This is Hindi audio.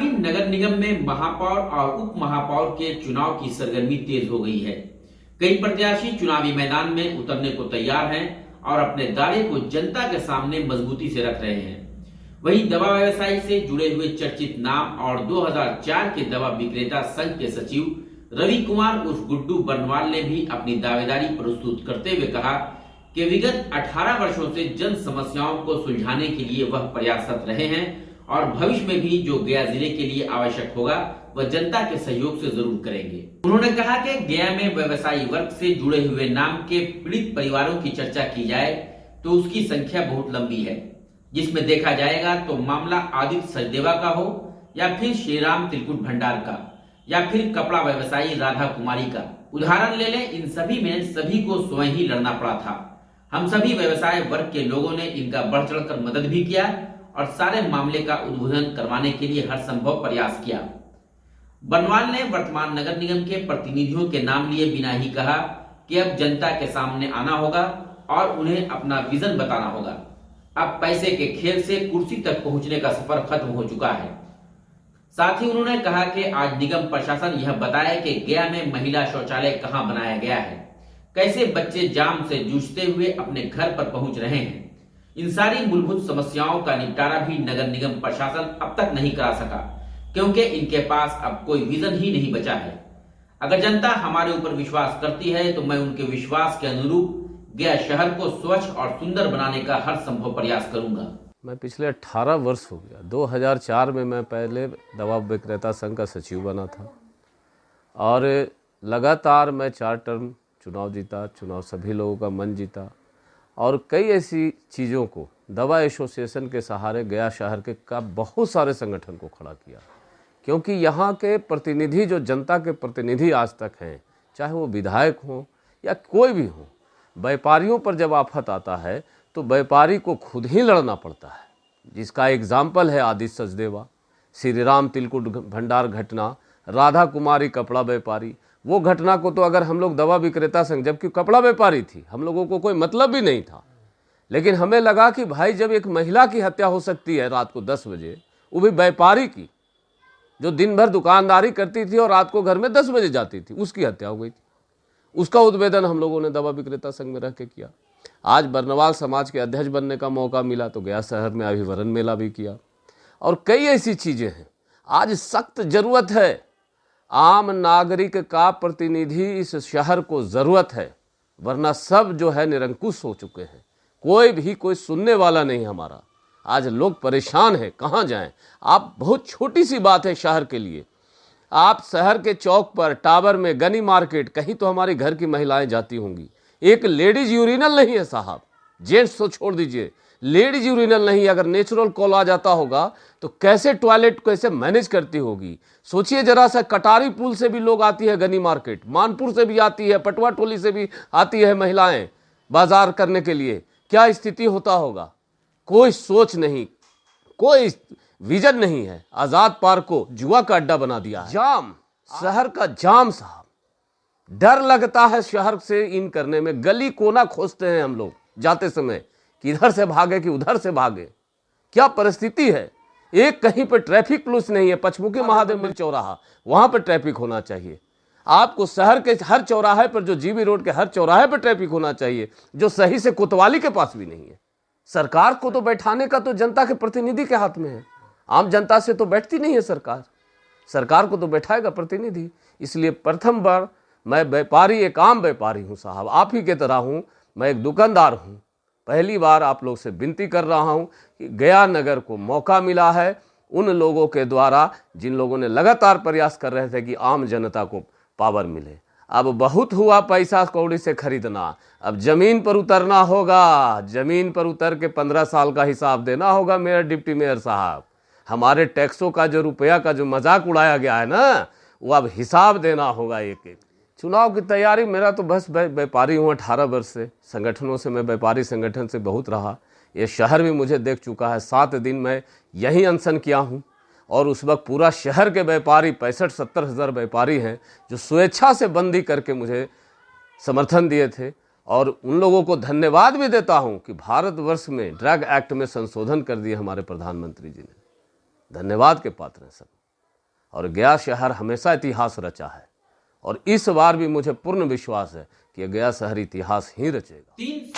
भी नगर निगम में महापौर और उप महापौर के चुनाव की सरगर्मी तेज हो गई है। कई प्रत्याशी चुनावी मैदान में उतरने को तैयार हैं और अपने दावे को जनता के सामने मजबूती से रख रहे हैं। वहीं दवा व्यवसायी से जुड़े हुए चर्चित नाम और 2004 के दवा विक्रेता संघ के सचिव रवि कुमार उर्फ गुड्डू बर्नवाल ने भी अपनी दावेदारी प्रस्तुत करते हुए कहा कि विगत 18 वर्षों से जन समस्याओं को सुलझाने के लिए वह प्रयासरत रहे हैं और भविष्य में भी जो गया जिले के लिए आवश्यक होगा वह जनता के सहयोग से जरूर करेंगे। उन्होंने कहा कि गया में व्यवसायी वर्ग से जुड़े हुए नाम के पीड़ित परिवारों की चर्चा की जाए तो उसकी संख्या बहुत लंबी है, जिसमें देखा जाएगा तो मामला आदित्य सचदेवा का हो या फिर श्रीराम तिलकुट भंडार का या फिर कपड़ा व्यवसायी राधा कुमारी का उदाहरण ले लें। इन सभी में सभी को स्वयं ही लड़ना पड़ा था। हम सभी व्यवसाय वर्ग के लोगों ने इनका बढ़ चढ़कर मदद भी किया और सारे मामले का उद्भेदन करवाने के लिए हर संभव प्रयास किया। बर्नवाल ने वर्तमान नगर निगम के प्रतिनिधियों के नाम लिए बिना ही कहा कि अब जनता के सामने आना होगा और उन्हें अपना विजन बताना होगा। अब पैसे के खेल से कुर्सी तक पहुंचने का सफर खत्म हो चुका है। साथ ही उन्होंने कहा कि आज निगम प्रशासन यह बताए कि गया में महिला शौचालय कहां बनाया गया है, कैसे बच्चे जाम से जूझते हुए अपने घर पर पहुंच रहे हैं। इन सारी मूलभूत समस्याओं का निपटारा भी नगर निगम प्रशासन अब तक नहीं करा सका, क्योंकि इनके पास अब कोई विजन ही नहीं बचा है। अगर जनता हमारे ऊपर विश्वास करती है तो मैं उनके विश्वास के अनुरूप गया शहर को स्वच्छ और सुंदर बनाने का हर संभव प्रयास करूंगा। मैं पिछले 18 वर्ष हो गया, 2004 में मैं पहले दवा विक्रेता संघ का सचिव बना था और लगातार मैं 4 टर्म चुनाव जीता, चुनाव सभी लोगों का मन जीता और कई ऐसी चीज़ों को दवा एसोसिएशन के सहारे गया शहर के का बहुत सारे संगठन को खड़ा किया, क्योंकि यहाँ के प्रतिनिधि जो जनता के प्रतिनिधि आज तक हैं, चाहे वो विधायक हों या कोई भी हो, व्यापारियों पर जब आफत आता है तो व्यापारी को खुद ही लड़ना पड़ता है, जिसका एग्जाम्पल है आदित्य सचदेवा, श्रीराम तिलकुट भंडार घटना, राधा कुमारी कपड़ा व्यापारी। वो घटना को तो अगर हम लोग दवा विक्रेता संघ, जबकि कपड़ा व्यापारी थी, हम लोगों को कोई मतलब भी नहीं था, लेकिन हमें लगा कि भाई जब एक महिला की हत्या हो सकती है रात को 10 बजे, वो भी व्यापारी की जो दिन भर दुकानदारी करती थी और रात को घर में 10 बजे जाती थी, उसकी हत्या हो गई थी। उसका उद्भेदन हम लोगों ने दवा विक्रेता संघ में रह के किया। आज बर्नवाल समाज के अध्यक्ष बनने का मौका मिला तो गया शहर में अभिवरण मेला भी किया और कई ऐसी चीज़ें हैं। आज सख्त जरूरत है, आम नागरिक का प्रतिनिधि इस शहर को ज़रूरत है, वरना सब जो है निरंकुश हो चुके हैं, कोई सुनने वाला नहीं हमारा। आज लोग परेशान हैं, कहाँ जाएं। आप बहुत छोटी सी बात है शहर के लिए, आप शहर के चौक पर, टावर में, गनी मार्केट, कहीं तो हमारे घर की महिलाएं जाती होंगी, एक लेडीज यूरिनल नहीं है साहब, जेंट्स तो छोड़ दीजिए, लेडीज यूरिनल नहीं। अगर नेचुरल कॉल आ जाता होगा तो कैसे टॉयलेट कैसे मैनेज करती होगी। सोचिए जरा सा, कटारी पुल से भी लोग आती है गनी मार्केट, मानपुर से भी आती है, पटवा टोली से भी आती है महिलाएं बाजार करने के लिए, क्या स्थिति होता होगा। कोई सोच नहीं, कोई विजन नहीं है। आजाद पार्क को जुआ का अड्डा बना दिया है। जाम, शहर का जाम साहब, डर लगता है शहर से इन करने में। गली कोना खोजते हैं हम लोग जाते समय कि इधर से भागे कि उधर से भागे। क्या परिस्थिति है। एक कहीं पर ट्रैफिक पुलिस नहीं है, पचमुखी महादेव मंदिर चौराहा, वहां पर ट्रैफिक होना चाहिए। आपको शहर के हर चौराहे पर, जो जीबी रोड के हर चौराहे पर ट्रैफिक होना चाहिए, जो सही से कोतवाली के पास भी नहीं है। सरकार को तो बैठाने का तो जनता के प्रतिनिधि के हाथ में है, आम जनता से तो बैठती नहीं है सरकार। सरकार को तो बैठाएगा प्रतिनिधि। इसलिए प्रथम बार मैं व्यापारी, एक आम व्यापारी हूं साहब, आप ही के तरह हूं, मैं एक दुकानदार हूं। पहली बार आप लोग से विनती कर रहा हूं कि गया नगर को मौका मिला है उन लोगों के द्वारा जिन लोगों ने लगातार प्रयास कर रहे थे कि आम जनता को पावर मिले। अब बहुत हुआ पैसा कौड़ी से खरीदना, अब जमीन पर उतरना होगा। जमीन पर उतर के 15 साल का हिसाब देना होगा मेयर, डिप्टी मेयर साहब। हमारे टैक्सों का जो रुपया का जो मजाक उड़ाया गया है ना, वो अब हिसाब देना होगा एक एक। चुनाव की तैयारी, मेरा तो बस व्यापारी हूँ 18 वर्ष से, संगठनों से मैं व्यापारी संगठन से बहुत रहा। ये शहर भी मुझे देख चुका है। 7 दिन मैं यहीं अनशन किया हूँ और उस वक्त पूरा शहर के व्यापारी 65-70 हज़ार व्यापारी हैं जो स्वेच्छा से बंदी करके मुझे समर्थन दिए थे। और उन लोगों को धन्यवाद भी देता हूँ कि भारतवर्ष में ड्रग एक्ट में संशोधन कर दिए हमारे प्रधानमंत्री जी ने। धन्यवाद के पात्र हैं सब। और गया शहर हमेशा इतिहास रचा है और इस बार भी मुझे पूर्ण विश्वास है कि गया शहर इतिहास ही रचेगा। 3